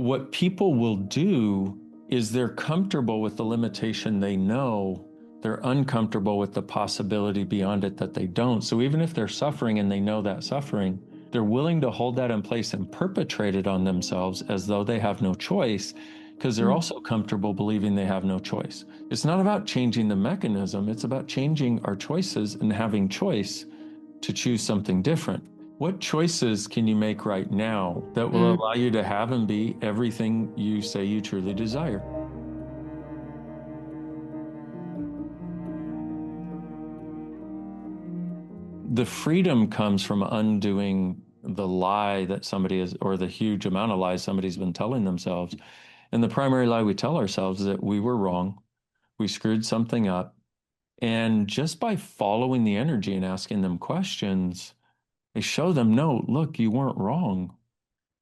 what people will do is they're comfortable with the limitation they know. They're uncomfortable with the possibility beyond it that they don't. So even if they're suffering and they know that suffering, they're willing to hold that in place and perpetrate it on themselves as though they have no choice, because they're also comfortable believing they have no choice. It's not about changing the mechanism, it's about changing our choices and having choice to choose something different. What choices can you make right now that will allow you to have and be everything you say you truly desire? The freedom comes from undoing the lie that somebody is, or the huge amount of lies somebody's been telling themselves. And the primary lie we tell ourselves is that we were wrong, we screwed something up. And just by following the energy and asking them questions, they show them, no, look, you weren't wrong.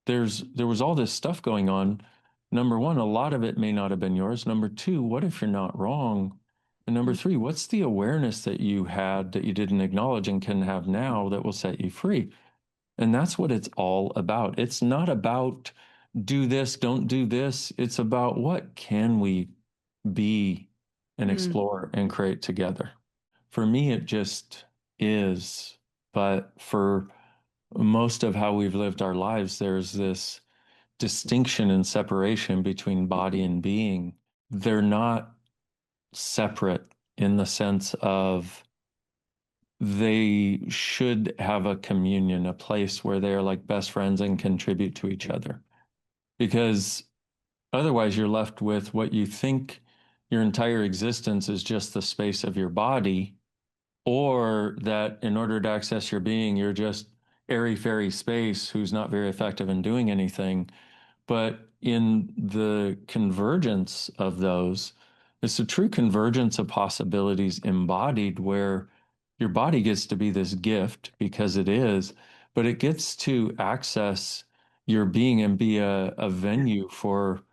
There was all this stuff going on. Number one, a lot of it may not have been yours. Number two, what if you're not wrong? And number three, what's the awareness that you had that you didn't acknowledge and can have now that will set you free? And that's what it's all about. It's not about do this, don't do this. It's about what can we be and explore and create together. For me, it just is. But for most of how we've lived our lives, there's this distinction and separation between body and being. They're not separate in the sense of they should have a communion, a place where they're like best friends and contribute to each other. Because otherwise, you're left with what you think your entire existence is just the space of your body, or that in order to access your being, you're just airy fairy space who's not very effective in doing anything. But in the convergence of those, it's a true convergence of possibilities embodied where your body gets to be this gift because it is, but it gets to access your being and be a venue for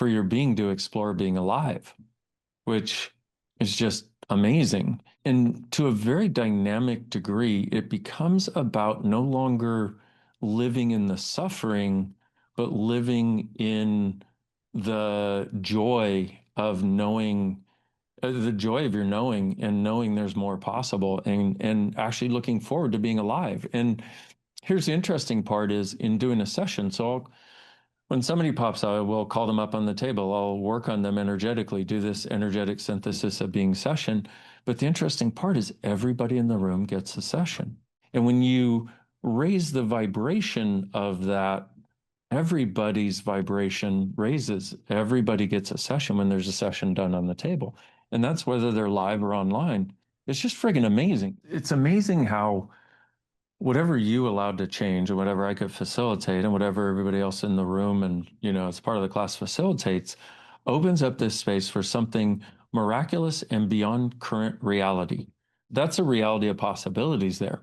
your being to explore being alive, which is just amazing. And to a very dynamic degree, it becomes about no longer living in the suffering, but living in the joy of knowing, the joy of your knowing and knowing there's more possible and actually looking forward to being alive. And here's the interesting part is in doing a session. So when somebody pops out, we'll call them up on the table. I'll work on them energetically, do this energetic synthesis of being session. But the interesting part is everybody in the room gets a session. And when you raise the vibration of that, everybody's vibration raises. Everybody gets a session when there's a session done on the table. And that's whether they're live or online. It's just friggin' amazing. It's amazing how whatever you allowed to change and whatever I could facilitate and whatever everybody else in the room and, as part of the class facilitates, opens up this space for something miraculous and beyond current reality. That's a reality of possibilities there.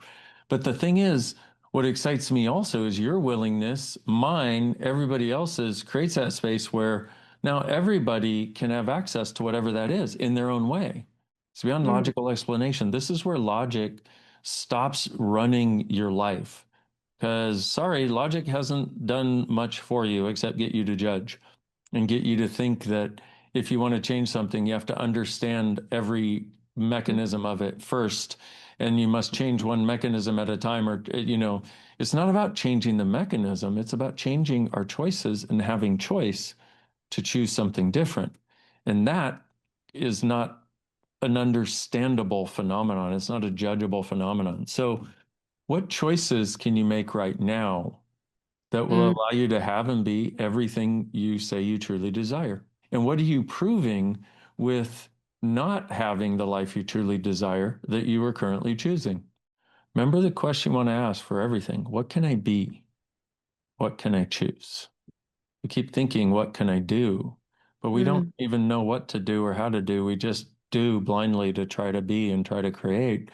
But the thing is, what excites me also is your willingness, mine, everybody else's, creates that space where now everybody can have access to whatever that is in their own way. It's beyond logical explanation. This is where logic stops running your life. Because, sorry, logic hasn't done much for you except get you to judge and get you to think that if you want to change something, you have to understand every mechanism of it first. And you must change one mechanism at a time, or, it's not about changing the mechanism. It's about changing our choices and having choice to choose something different. And that is not an understandable phenomenon. It's not a judgeable phenomenon. So, what choices can you make right now that will allow you to have and be everything you say you truly desire? And what are you proving with not having the life you truly desire that you are currently choosing? Remember the question you want to ask for everything. What can I be? What can I choose? We keep thinking, what can I do? But we don't even know what to do or how to do. We just do blindly to try to be and try to create.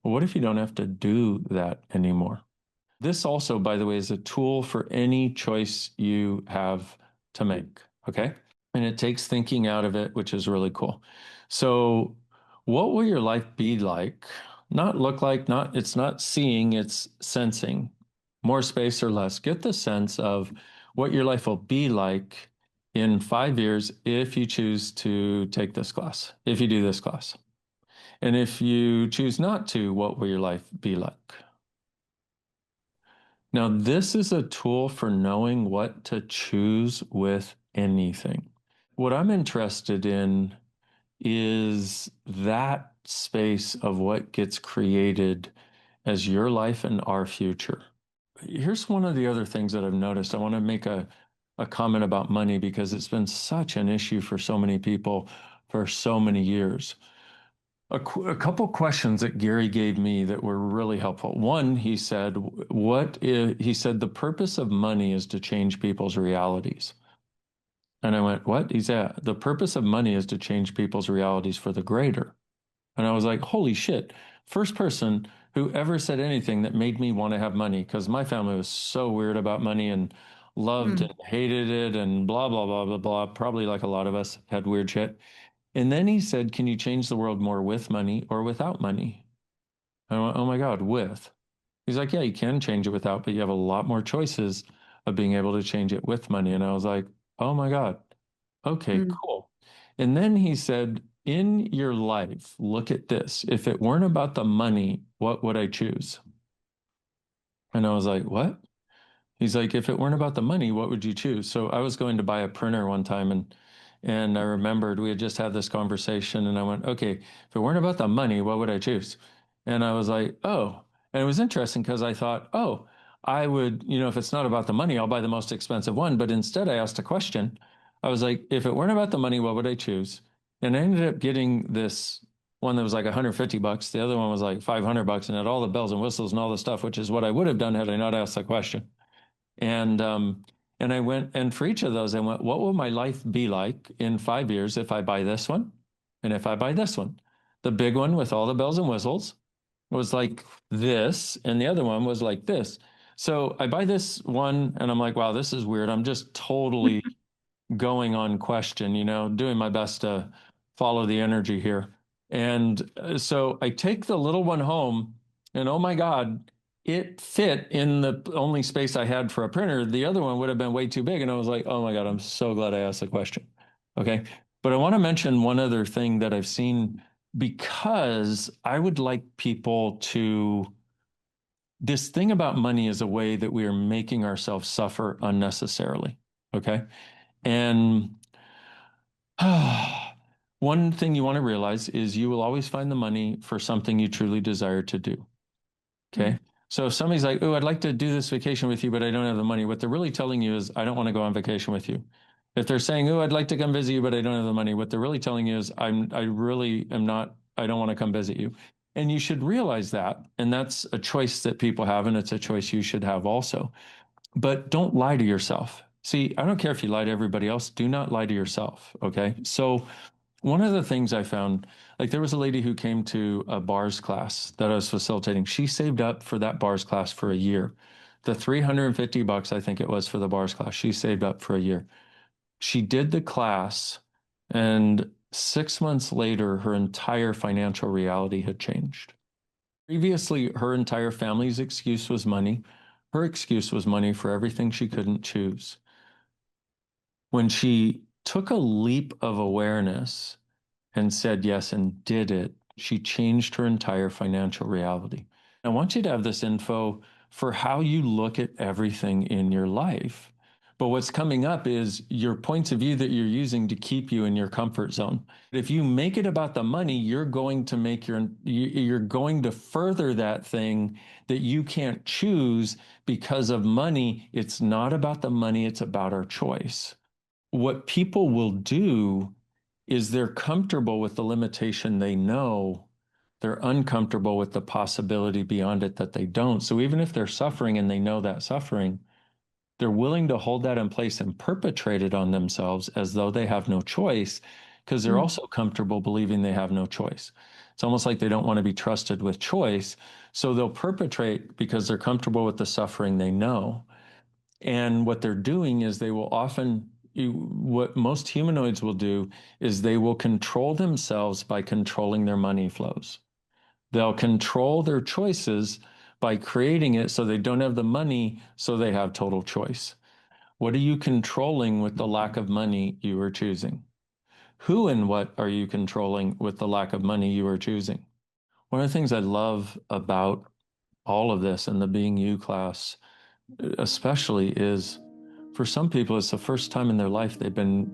Well, what if you don't have to do that anymore? This also, by the way, is a tool for any choice you have to make. Okay. And it takes thinking out of it, which is really cool. So, what will your life be like? Not look like, it's not seeing, it's sensing. More space or less. Get the sense of what your life will be like in 5 years if you choose to take this class, if you do this class. And if you choose not to, what will your life be like? Now, this is a tool for knowing what to choose with anything. What I'm interested in is that space of what gets created as your life and our future. Here's one of the other things that I've noticed. I want to make a comment about money because it's been such an issue for so many people for so many years. A couple questions that Gary gave me that were really helpful. One, he said, he said, the purpose of money is to change people's realities. And I went, what? He said, the purpose of money is to change people's realities for the greater. And I was like, holy shit. First person who ever said anything that made me want to have money, because my family was so weird about money and loved and hated it and blah, blah, blah, blah, blah. Probably like a lot of us had weird shit. And then he said, can you change the world more with money or without money? I went, oh my God, with. He's like, yeah, you can change it without, but you have a lot more choices of being able to change it with money. And I was like, oh my God, okay, Mm. cool. And then he said, in your life, look at this. If it weren't about the money, what would I choose? And I was like, what? He's like, if it weren't about the money, what would you choose? So I was going to buy a printer one time and I remembered we had just had this conversation and I went, okay, if it weren't about the money, what would I choose? And I was like, oh, and it was interesting because I thought, oh, I would, if it's not about the money, I'll buy the most expensive one. But instead I asked a question. I was like, if it weren't about the money, what would I choose? And I ended up getting this one that was like $150. The other one was like $500 and had all the bells and whistles and all the stuff, which is what I would have done had I not asked the question. And and I went, and for each of those, I went, what will my life be like in 5 years if I buy this one? And if I buy this one? The big one with all the bells and whistles was like this, and the other one was like this. So I buy this one, and I'm like, wow, this is weird. I'm just totally going on question, doing my best to follow the energy here. And so I take the little one home, and oh my God, it fit in the only space I had for a printer. The other one would have been way too big. And I was like, oh my God, I'm so glad I asked the question. Okay. But I want to mention one other thing that I've seen because I would like people to. This thing about money is a way that we are making ourselves suffer unnecessarily. Okay. And one thing you want to realize is you will always find the money for something you truly desire to do. Mm. Okay. So if somebody's like, oh, I'd like to do this vacation with you, but I don't have the money, what they're really telling you is, I don't want to go on vacation with you. If they're saying, oh, I'd like to come visit you, but I don't have the money, what they're really telling you is, I really am not, I don't want to come visit you. And you should realize that. And that's a choice that people have, and it's a choice you should have also. But don't lie to yourself. See, I don't care if you lie to everybody else, do not lie to yourself. Okay. So one of the things I found, like there was a lady who came to a bars class that I was facilitating. She saved up for that bars class for a year. The $350, I think it was for the bars class, she saved up for a year. She did the class, and 6 months later, her entire financial reality had changed. Previously, her entire family's excuse was money. Her excuse was money for everything she couldn't choose. When she took a leap of awareness and said yes and did it, she changed her entire financial reality. I want you to have this info for how you look at everything in your life. But what's coming up is your points of view that you're using to keep you in your comfort zone. If you make it about the money, you're going to you're going to further that thing that you can't choose because of money. It's not about the money, it's about our choice. What people will do is they're comfortable with the limitation they know. They're uncomfortable with the possibility beyond it that they don't. So even if they're suffering and they know that suffering, they're willing to hold that in place and perpetrate it on themselves as though they have no choice because they're Mm. also comfortable believing they have no choice. It's almost like they don't want to be trusted with choice. So they'll perpetrate because they're comfortable with the suffering they know. And what they're doing is they will often, what most humanoids will do is they will control themselves by controlling their money flows. They'll control their choices by creating it so they don't have the money, so they have total choice. What are you controlling with the lack of money you are choosing? Who and what are you controlling with the lack of money you are choosing? One of the things I love about all of this and the Being You class, especially, is for some people, it's the first time in their life they've been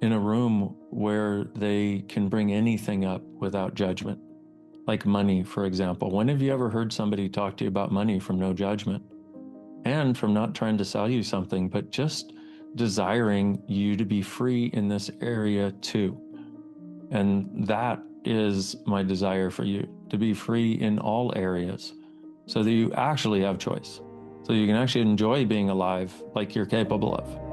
in a room where they can bring anything up without judgment, like money, for example. When have you ever heard somebody talk to you about money from no judgment and from not trying to sell you something, but just desiring you to be free in this area too? And that is my desire for you, to be free in all areas so that you actually have choice, so you can actually enjoy being alive like you're capable of.